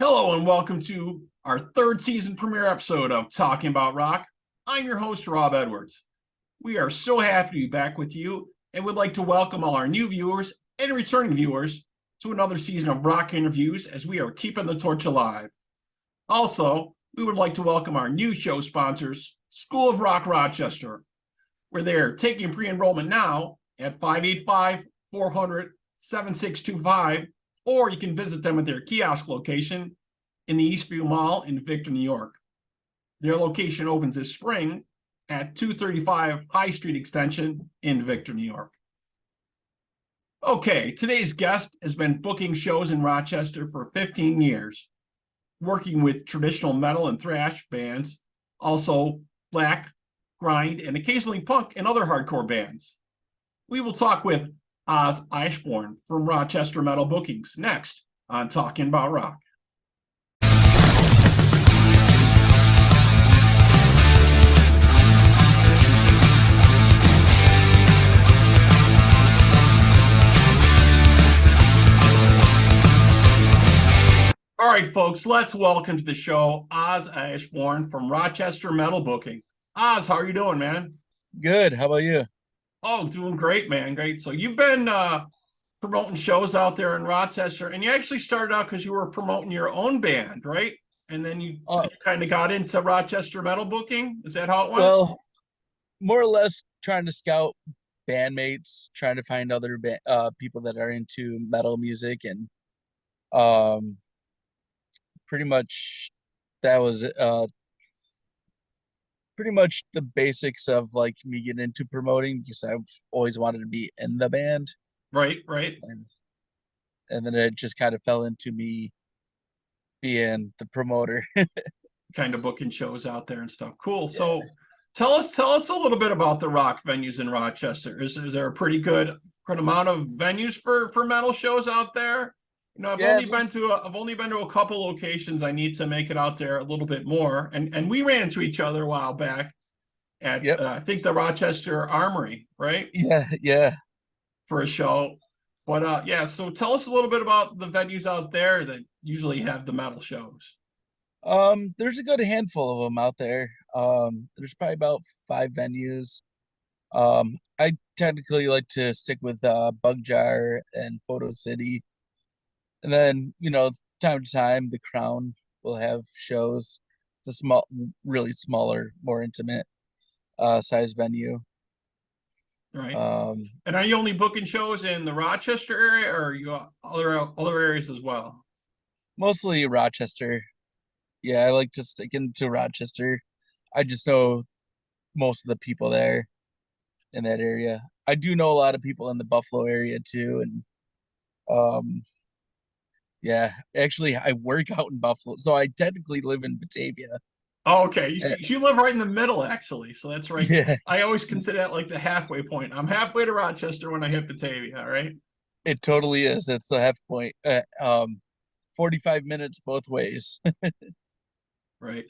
Hello and welcome to our third season premiere episode of Talking About Rock. I'm your host, Rob Edwards. We are so happy to be back with you and would like to welcome all our new viewers and returning viewers to another season of rock interviews as we are keeping the torch alive. Also, we would like to welcome our new show sponsors, School of Rock Rochester, where they're taking pre-enrollment now at 585-400-7625, or you can visit them at their kiosk location in the Eastview Mall in Victor, New York. Their location opens this spring at 235 High Street Extension in Victor, New York. Okay, today's guest has been booking shows in Rochester for 15 years, working with traditional metal and thrash bands, also black, grind, and occasionally punk and other hardcore bands. We will talk with Osbjorn from Rochester Metal Bookings next on Talking About Rock. All right, folks, let's welcome to the show Osbjorn from Rochester Metal Booking. Oz, how are you doing, man? Good. How about you? Oh, doing great, man. Great. So you've been promoting shows out there in Rochester, and you actually started out because you were promoting your own band, right? And then you kind of got into Rochester Metal Booking. Is that how it went? Well, more or less trying to scout bandmates, trying to find other people that are into metal music, and um, pretty much that was pretty much the basics of like me getting into promoting because I've always wanted to be in the band, Right, right. and then it just kind of fell into me being the promoter. Kind of booking shows out there and stuff. Cool. So tell us a little bit about the rock venues in Rochester. Is there a pretty good amount of venues for metal shows out there? You know, I've only been to a couple locations. I need to make it out there a little bit more. And we ran into each other a while back at I think the Rochester Armory, right? Yeah. For a show. But so tell us a little bit about the venues out there that usually have the metal shows. There's a good handful of them out there. There's probably about 5 venues. I technically like to stick with Bug Jar and Photo City. And then, time to time, the Crown will have shows. It's a really smaller, more intimate size venue. Right. And are you only booking shows in the Rochester area, or are you other areas as well? Mostly Rochester. Yeah, I like to stick into Rochester. I just know most of the people there in that area. I do know a lot of people in the Buffalo area too, and yeah, actually I work out in Buffalo, so I technically live in Batavia. Oh, okay. You live right in the middle, actually, so that's right. Yeah, I always consider that like the halfway point. I'm halfway to Rochester when I hit Batavia, right? it totally is. It's the half point. 45 minutes both ways. Right.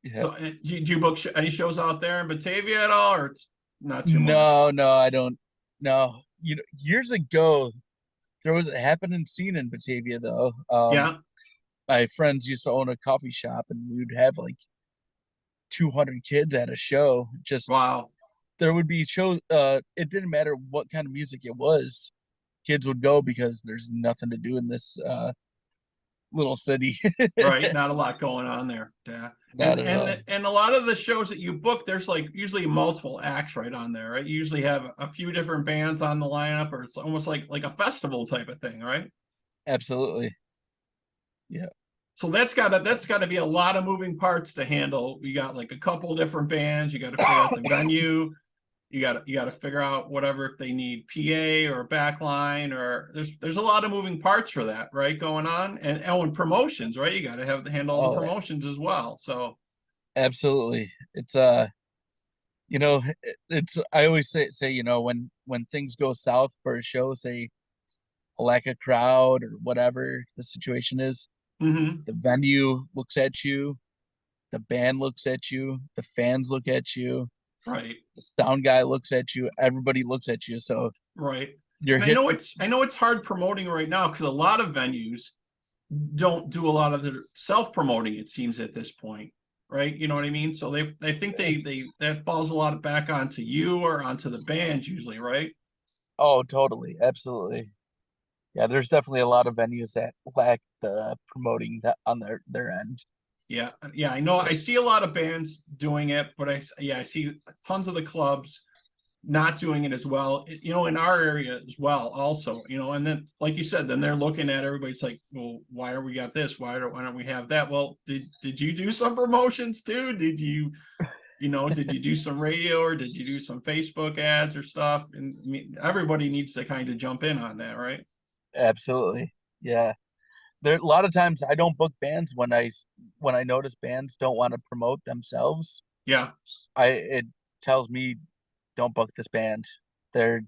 Yeah. So do you book any shows out there in Batavia at all, or it's not too much? No, I don't. No, years ago there was a happening scene in Batavia though. Yeah. My friends used to own a coffee shop, and we would have like 200 kids at a show. Just Wow. there would be shows. It didn't matter what kind of music it was. Kids would go because there's nothing to do in this little city. Right. Not a lot going on there. Yeah. Not at all. And a lot of the shows that you book, there's like usually multiple acts right on there, right? You usually have a few different bands on the lineup, or it's almost like a festival type of thing, right? Absolutely. Yeah. So that's gotta be a lot of moving parts to handle. You got like a couple different bands, you gotta figure out the venue, you gotta figure out whatever if they need PA or backline, or there's a lot of moving parts for that, right? Going on. And promotions, right? You gotta have to handle all the promotions as well. So absolutely. It's it's I always say when things go south for a show, say a lack of crowd or whatever the situation is, the venue looks at you, the band looks at you, the fans look at you, right. the sound guy looks at you, everybody looks at you. So Right. you're I know it's hard promoting right now because a lot of venues don't do a lot of the self-promoting, it seems, at this point, right? You know what I mean? So they think It's, that falls a lot back onto you or onto the band usually, right? oh, totally, absolutely. Yeah, there's definitely a lot of venues that lack the promoting that on their end. Yeah, yeah, I know. I see a lot of bands doing it, but I see tons of the clubs not doing it as well. You know, in our area as well, also. You know, and then like you said, then they're looking at everybody's like, well, why are we got this? Why don't we have that? Well, did you do some promotions too? Did you do some radio or did you do some Facebook ads or stuff? And I mean, everybody needs to kind of jump in on that, right? Absolutely. Yeah. There a lot of times I don't book bands when I notice bands don't want to promote themselves. Yeah. I it tells me don't book this band. They're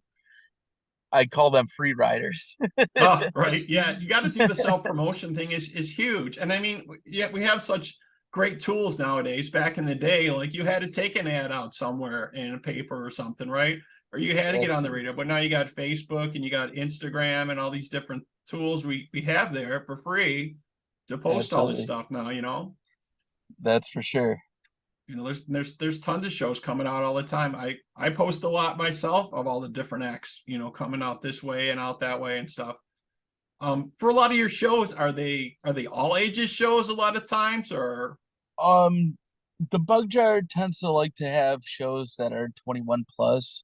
I call them free riders. Oh, right. Yeah, you got to do the self-promotion thing is huge. And I mean, yeah, we have such great tools nowadays. Back in the day, like you had to take an ad out somewhere in a paper or something, right? Or you had to get on the Absolutely. radio. But now you got Facebook and you got Instagram and all these different tools we have there for free to post all this Absolutely. stuff now, you know. That's for sure. You know, there's tons of shows coming out all the time. I post a lot myself of all the different acts, you know, coming out this way and out that way and stuff. For a lot of your shows, are they all ages shows a lot of times, or Um, the Bug Jar tends to like to have shows that are 21 plus,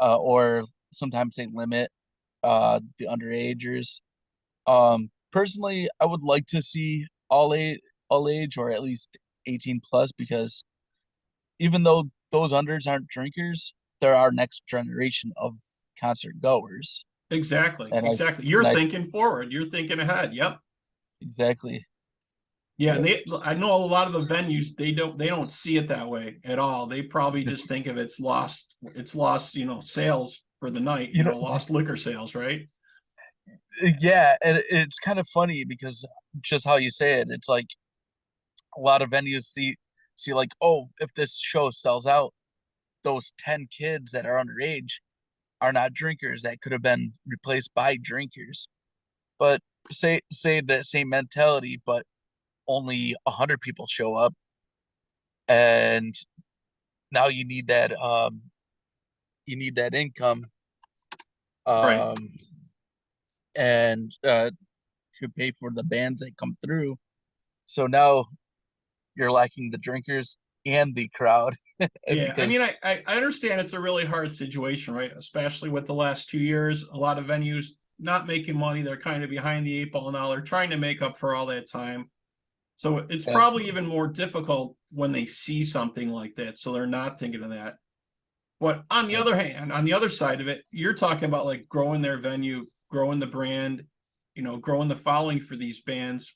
or sometimes they limit the underagers. Personally, I would like to see all age or at least 18 plus because even though those unders aren't drinkers, they're our next generation of concert goers. exactly, And I exactly. You're and I thinking forward. You're thinking ahead. Yep. exactly. Yeah, and Yep. I know a lot of the venues they don't see it that way at all. They probably just think of it's lost, you know, sales for the night, You you know, know, lost liquor sales, right? yeah, and it's kind of funny because just how you say it, it's like a lot of venues see like, oh, if this show sells out, those 10 kids that are underage are not drinkers that could have been replaced by drinkers. But say that same mentality, but only 100 people show up, and now you need that income Right. um and to pay for the bands that come through. So now you're lacking the drinkers and the crowd Yeah, I mean, because I understand it's a really hard situation, right? Especially with the last 2 years, a lot of venues not making money. They're kind of behind the eight ball now. They're trying to make up for all that time. So it's probably absolutely. even more difficult when they see something like that. So they're not thinking of that. But on the other hand, on the other side of it, you're talking about like growing their venue, growing the brand, you know, growing the following for these bands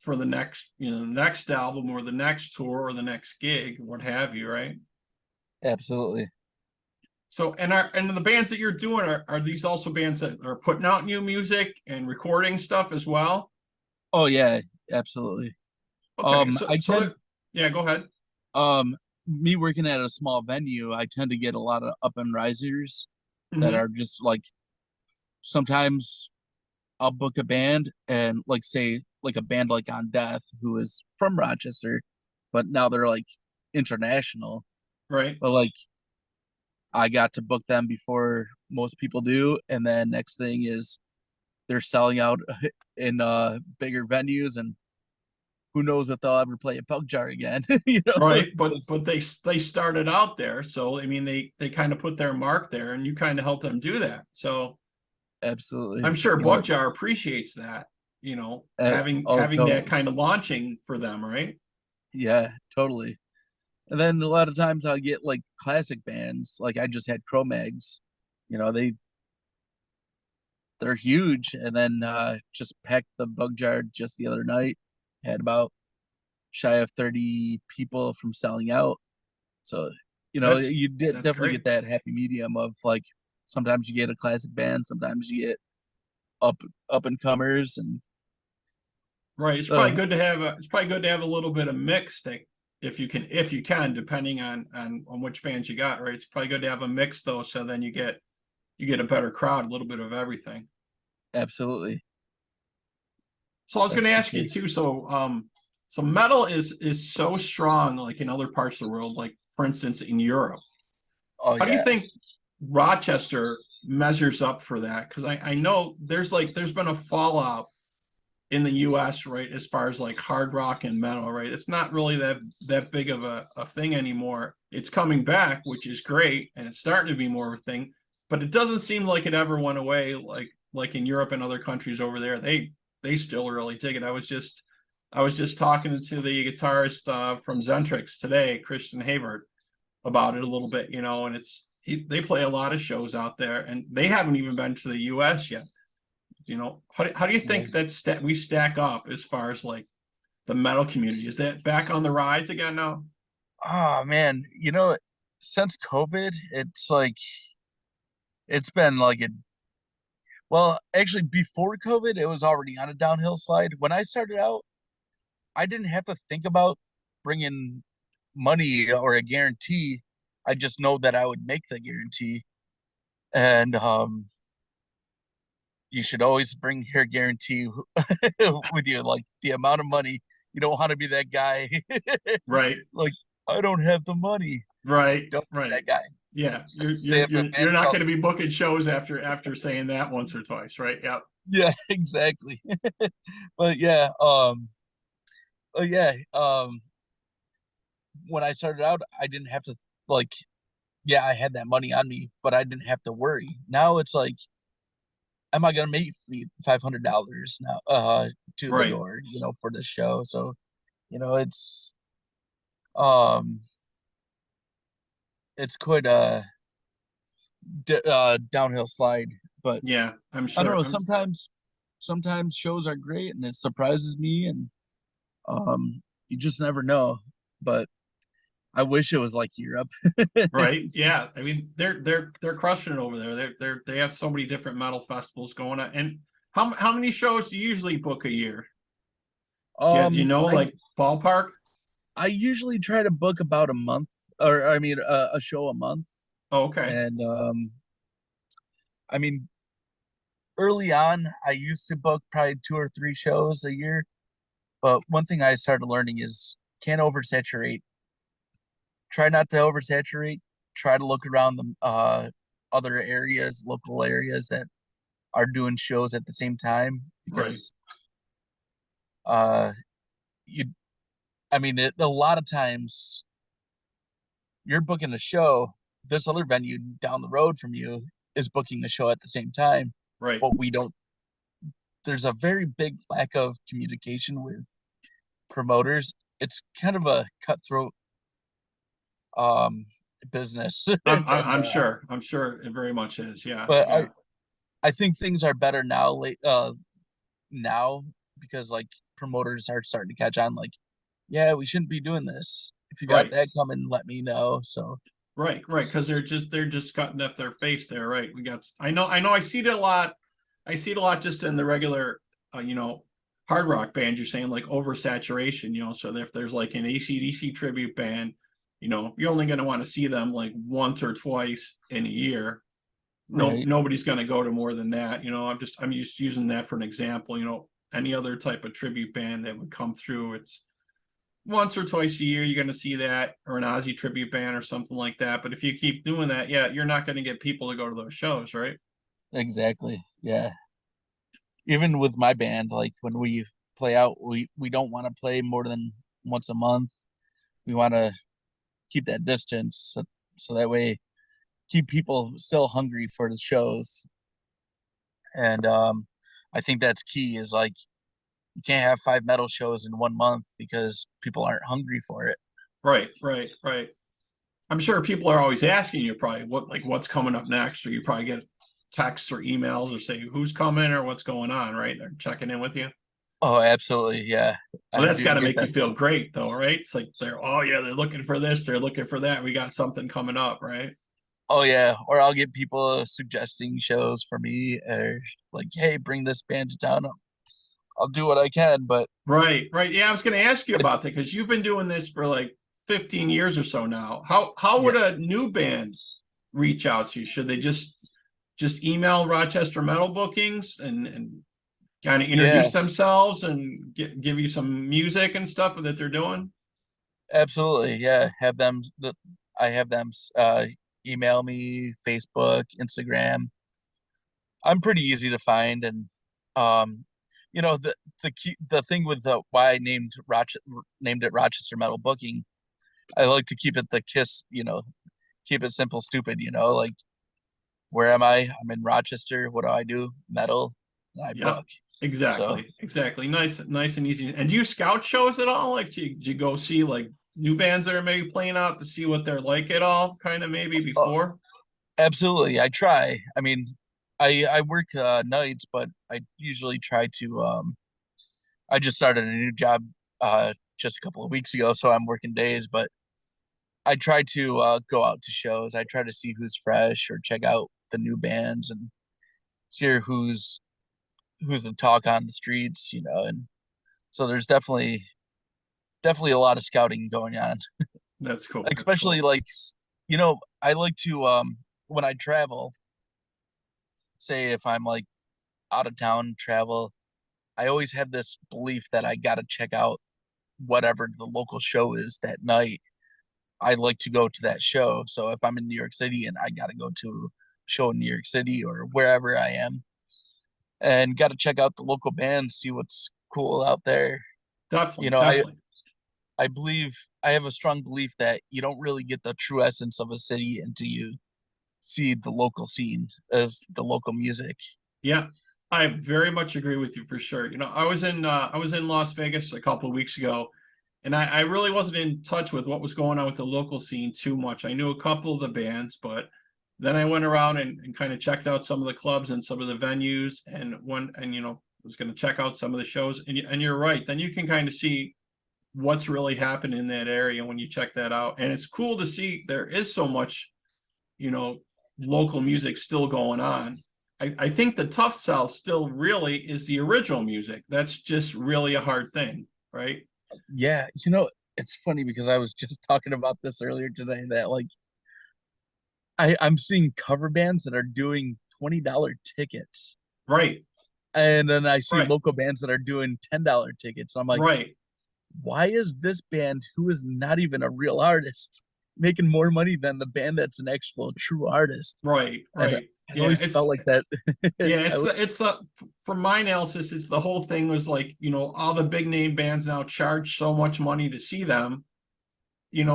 for the next, you know, next album or the next tour or the next gig, what have you, right? Absolutely. So, and the bands that you're doing are these also bands that are putting out new music and recording stuff as well? Oh yeah, absolutely. Okay, I tend yeah, go ahead. Me working at a small venue, I tend to get a lot of up and risers that Hmm. are just like sometimes I'll book a band and like say like a band like On Death who is from Rochester, but now they're like international. Right. But like I got to book them before most people do, and then next thing is they're selling out in bigger venues, and who knows if they'll ever play a Pug Jar again, you know? Right. But they started out there. So I mean they kind of put their mark there and you kind of help them do that. So I'm Absolutely, sure you know, Bugjar appreciates that, you know, uh, oh having that totally, kind of launching for them, right? yeah, totally. And then a lot of times I'll get like classic bands, like I just had Cro-Mags, you know, they're huge, and then just packed the Bug Jar just the other night, had about shy of 30 people from selling out. So, you know, That's you that's definitely great. get that happy medium of like sometimes you get a classic band, sometimes you get up up and comers, and Right. It's probably good to have a little bit of mix that if you can, depending on which bands you got, right? It's probably good to have a mix though, so then you get a better crowd, a little bit of everything. absolutely. So I was going That's to for ask sure. you too. So metal is so strong, like in other parts of the world, like for instance in Europe. Oh How do you yeah. think Rochester measures up for that? Because I know there's been a fallout in the US, right, as far as like hard rock and metal, right? It's not really that big of a thing anymore. It's coming back, which is great, and it's starting to be more of a thing, but it doesn't seem like it ever went away like in Europe and other countries over there. They still really dig it. I was just talking to the guitarist from Zentrix today, Christian Havert, about it a little bit, and they play a lot of shows out there, and they haven't even been to the US yet. How do you Yeah. think that we stack up as far as like the metal community? Is that back on the rise again now? Oh man, since COVID, it's like it's been like a well, actually before COVID, it was already on a downhill slide. When I started out, I didn't have to think about bringing money or a guarantee. I just know that I would make the guarantee, and you should always bring your guarantee with you, like the amount of money. You don't want to be that guy, Right, like I don't have the money. right, Don't be right. that guy. Yeah, you're Say you're if a you're band you're not going calls, to be booking shows after saying that once or twice, right? Yeah, yeah, exactly. But yeah, when I started out, I didn't have to like, yeah, I had that money on me, but I didn't have to worry. Now it's like, am I gonna make $500 now, to the right. door, for the show? So, it's um, it's quite a downhill slide. But Yeah, I'm I don't sure. know. Sometimes shows are great, and it surprises me, and you just never know. But I wish it was like Europe. Right. Yeah. I mean, they're crushing it over there. They have so many different metal festivals going on. And how many shows do you usually book a year? Do you know I like ballpark? I usually try to book about a month, or I mean, a show a month, Oh, okay. and I mean, early on, I used to book probably 2 or 3 shows a year. But one thing I started learning is can't oversaturate. Try not to oversaturate. Try to look around the other areas, local areas that are doing shows at the same time, Right. because uh you I mean a lot of times you're booking a show, this other venue down the road from you is booking the show at the same time, Right. but we don't there's a very big lack of communication with promoters. It's kind of a cutthroat um business. I'm And sure. I'm sure it very much is. Yeah. but Yeah. I think things are better now, because like promoters are starting to catch on, like, yeah, we shouldn't be doing this. If you got Right. that coming, let me know. So Right. Right. Because they're just cutting off their face there. Right. I know. I see it a lot. I see it a lot just in the regular, hard rock band. You're saying like oversaturation. So if there's like an AC/DC tribute band, you're only going to want to see them like once or twice in a year. No, right. nobody's going to go to more than that. I'm just using that for an example. Any other type of tribute band that would come through, it's once or twice a year you're going to see that, or an Ozzy tribute band or something like that. But if you keep doing that, yeah, you're not going to get people to go to those shows, right? Exactly. Yeah. Even with my band, like when we play out, we don't want to play more than once a month. We want to keep that distance, so that way keep people still hungry for the shows. And I think that's key, is like you can't have 5 metal shows in 1 month because people aren't hungry for it. Right, right, right. I'm sure people are always asking you probably what's coming up next, or you probably get texts or emails or say who's coming or what's going on, right? They're checking in with you. Oh, absolutely. Yeah. Well, I that's do got to get make you that. feel great though, right? It's like they're looking for this, they're looking for that. We got something coming up, right? Oh yeah, or I'll get people suggesting shows for me, or like, hey, bring this band to town. I'll do what I can, but Right, right. Yeah, I was going to ask you about it's that because you've been doing this for like 15 years or so now. How yeah. would a new band reach out to you? Should they just email Rochester Metal Bookings and kind of Yeah, introduce themselves and give you some music and stuff that they're doing? absolutely. Yeah, I have them email me, Facebook, Instagram. I'm pretty easy to find, and um, the thing with why I named it Rochester Metal Booking. I like to keep it the Kiss, keep it simple, stupid. Like where am I? I'm in Rochester. What do I do? Metal. And I Yeah, book. So exactly. Nice and easy. And do you scout shows at all? Like, do you go see like new bands that are maybe playing out to see what they're like at all? Kind of maybe uh, before. absolutely, I try. I mean, I work nights, but I usually try to. I just started a new job just a couple of weeks ago, so I'm working days, but I try to go out to shows. I try to see who's fresh or check out the new bands and hear who's the talk on the streets, and so there's definitely a lot of scouting going on, That's cool. That's especially cool. like I like to when I travel, say if I'm like out of town travel, I always have this belief that I got to check out whatever the local show is that night. I like to go to that show. So if I'm in New York City and I got to go to a show in New York City or wherever I am, and got to check out the local bands, see what's cool out there. You Definitely, know, I definitely. I believe I have a strong belief that you don't really get the true essence of a city until you see the local scene as the local music. Yeah, I very much agree with you for sure. I was in Las Vegas a couple of weeks ago, and I really wasn't in touch with what was going on with the local scene too much. I knew a couple of the bands, but then I went around and kind of checked out some of the clubs and some of the venues, and was going to check out some of the shows. And you're right. Then you can kind of see what's really happened in that area when you check that out. And it's cool to see there is so much, you know, local music still going on. I think the tough sell still really is the original music. That's just really a hard thing, right? Yeah, it's funny because I was just talking about this earlier today that like I'm seeing cover bands that are doing $20 tickets. Right, And then I see right, local bands that are doing $10 tickets. I'm like, right, why is this band who is not even a real artist making more money than the band that's an actual true artist? And right. I Yeah, always felt like that. I always, it's from my analysis, it's the whole thing was like, all the big name bands now charge so much money to see them,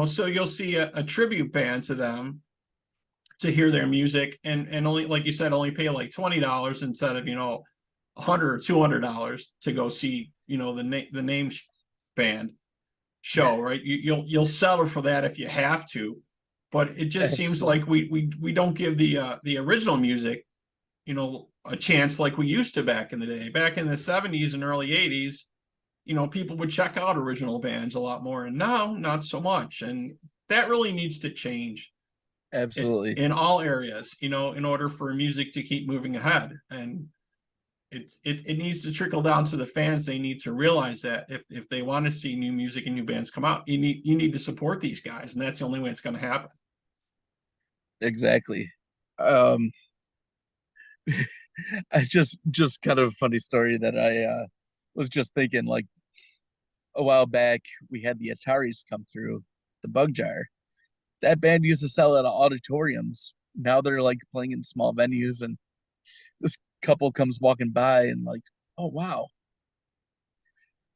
so you'll see a tribute band to them to hear their music and only like you said only pay like $20 instead of 100 or $200 to go see the name band show, right? You'll settle for that if you have to, but it just seems absolutely. like we don't give the original music a chance like we used to back in the day. Back in the 70s and early 80s, people would check out original bands a lot more, and now not so much, and that really needs to change Absolutely. in all areas, in order for music to keep moving ahead. And it needs to trickle down to the fans. They need to realize that if they want to see new music and new bands come out, you need to support these guys, and that's the only way it's going to happen. Exactly. Um, I just kind of a funny story that I was just thinking like a while back we had the Ataris come through the Bug Jar. That band used to sell at auditoriums. Now they're like playing in small venues, and this couple comes walking by and like, oh wow,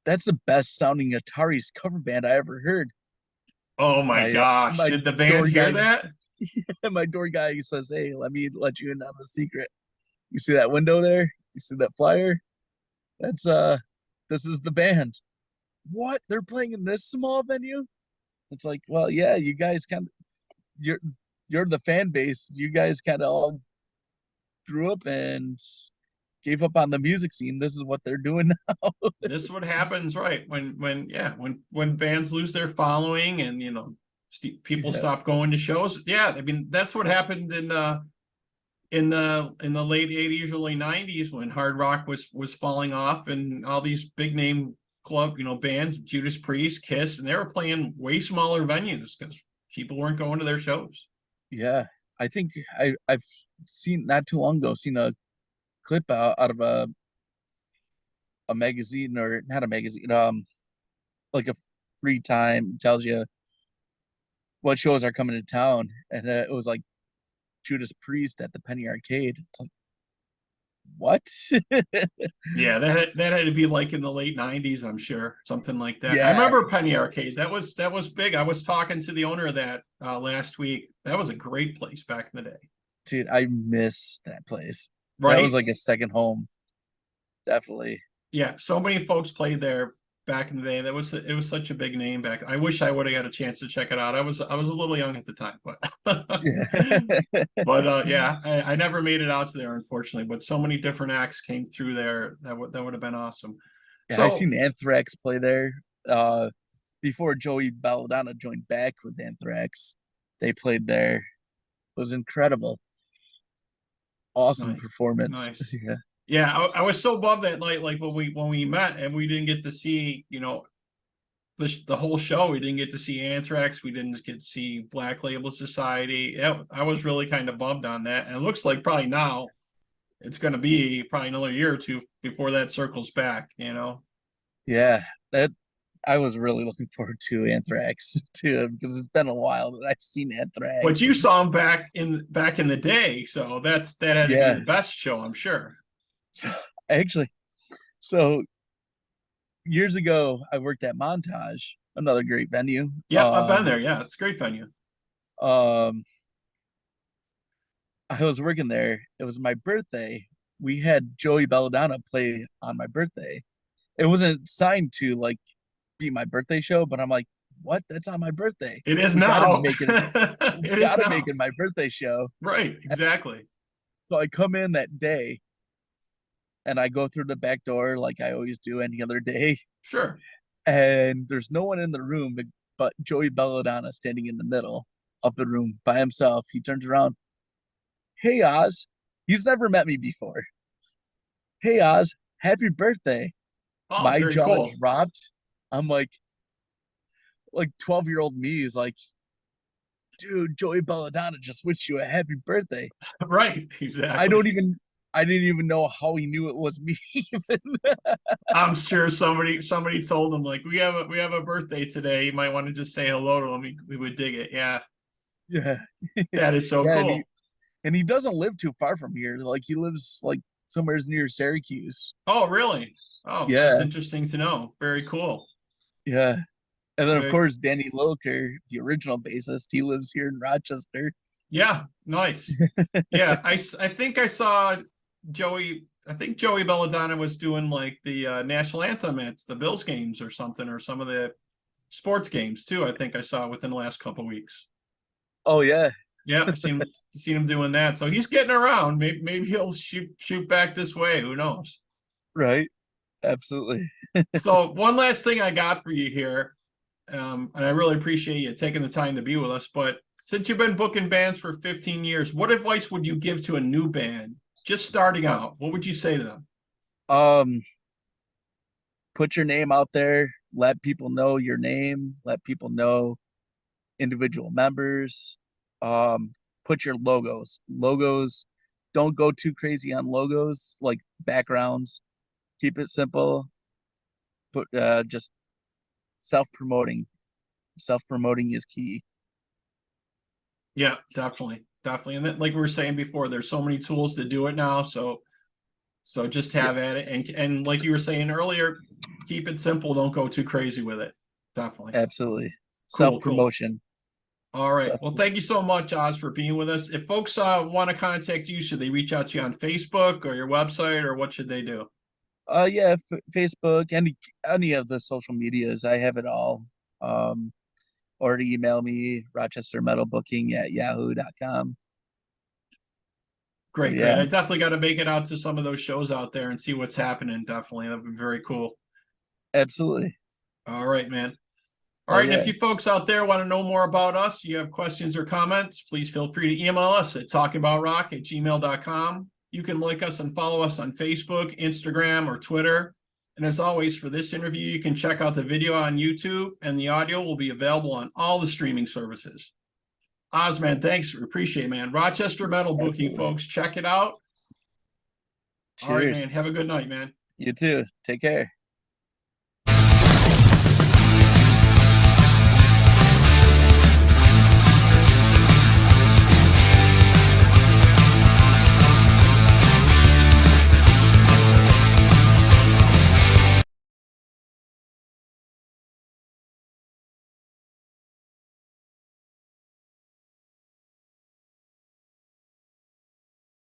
that's the best sounding Atari's cover band I ever heard. Oh my My gosh, my did the band door hear guy, that? my door guy says, "Hey, let me let you in on a secret. You see that window there? You see that flyer? That's this is the band. What? They're playing in this small venue? It's like, well, yeah, you guys kind of you're you're the fan base. You guys kind of all grew up and gave up on the music scene. This is what they're doing now. This is what happens, right? When bands lose their following and people Yeah, stop going to shows. Yeah, I mean that's what happened in the late 80s, early 90s when hard rock was falling off and all these big name club bands, Judas Priest, Kiss, and they were playing way smaller venues because people weren't going to their shows. yeah. I think I've seen not too long ago seen a clip out of a a magazine, or not a magazine, like a free time, tells you what shows are coming to town, and it was like Judas Priest at the Penny Arcade. It's like, what? Yeah, that had to be like in the late '90s, I'm sure, something like that. I Yeah, remember Penny Arcade. That was big. I was talking to the owner of that last week. That was a great place back in the day, dude, I miss that place. That was right? like a second home, definitely. Yeah, so many folks played there back in the day. It was such a big name back. I wish I would have got a chance to check it out. I was a little young at the time, but Yeah. yeah, I never made it out to there, unfortunately. But so many different acts came through there that would have been awesome. Yeah, I So seen Anthrax play there. Before Joey Belladonna joined back with Anthrax, they played there. It was incredible. Awesome nice, performance. nice. Yeah. Yeah, I was so bummed that night, like when we met and we didn't get to see, the whole show. We didn't get to see Anthrax. We didn't get to see Black Label Society. Yeah, I was really kind of bummed on that. And it looks like probably now it's going to be probably another year or two before that circles back. Yeah. That I was really looking forward to Anthrax too, because it's been a while that I've seen But Anthrax. you And saw him back in the day, so that had to be yeah. the best show, I'm sure. So actually, so years ago I worked at Montage, another great venue. Yeah, I've been there. Yeah, it's a great venue. Um I was working there. It was my birthday. We had Joey Belladonna play on my birthday. It wasn't signed to like be my birthday show, but I'm like, what? That's on my birthday. It is We gotta now. make it. We It is gotta make now. it my birthday show. Right, exactly. So I come in that day and I go through the back door like I always do any other day, Sure. and there's no one in the room but Joey Belladonna standing in the middle of the room by himself. He turns around, hey Oz. He's never met me before. Hey Oz, happy birthday. Oh, My very jaw cool. dropped. I'm like 12-year-old me is like, dude, Joey Belladonna just wished you a happy birthday. Right, I exactly. don't even I didn't even know how he knew it was me even. I'm sure somebody told him like we have a birthday today. You might want to just say hello to him. We would dig it. Yeah, Yeah. that is so Yeah, cool. and he doesn't live too far from here. Like he lives like somewhere near Syracuse. Oh, really? Oh, that's Yeah, interesting to know. Very cool. yeah. And then of Very, course Danny Lilker, the original bassist, he lives here in Rochester. yeah, nice. Yeah, I think I saw Joey. I think Joey Belladonna was doing like the national anthem at the Bills games or something, or some of the sports games too. I think I saw within the last couple of weeks. Oh yeah, Yeah, I seen him doing that. So he's getting around. Maybe he'll shoot back this way. Who knows? right. Absolutely. So one last thing I got for you here, and I really appreciate you taking the time to be with us. But since you've been booking bands for 15 years, what advice would you give to a new band just starting out? What would you say to them? Um, put your name out there, let people know your name, let people know individual members. Um, put your logos. Logos, don't go too crazy on logos like backgrounds. Keep it simple. Put just self-promoting. Self-promoting is key. Yeah, definitely, definitely. And then, like we were saying before, there's so many tools to do it now. So just Yeah, have at it, and like you were saying earlier, keep it simple. Don't go too crazy with it. Definitely. absolutely. Cool, cool. Self-promotion. All right. Self Well, thank you so much, Oz, for being with us. If folks want to contact you, should they reach out to you on Facebook or your website, or what should they do? yeah, Facebook, any of the social medias, I have it all. Um, or to email me, Rochester Metal Booking at yahoo.com. So Great, great. yeah, I definitely got to make it out to some of those shows out there and see what's happening. Definitely. That'd be very cool. absolutely. All right, man. All Oh right. And if yeah, you folks out there want to know more about us, you have questions or comments, please feel free to email us at talkingaboutrock@gmail.com. You can like us and follow us on Facebook, Instagram, or Twitter. And as always, for this interview, you can check out the video on YouTube, and the audio will be available on all the streaming services. Ozman, thanks. Appreciate it, man. Rochester Metal Booking, absolutely. folks. Check it out. All right, Cheers. man. Have a good night, man. You too. Take care.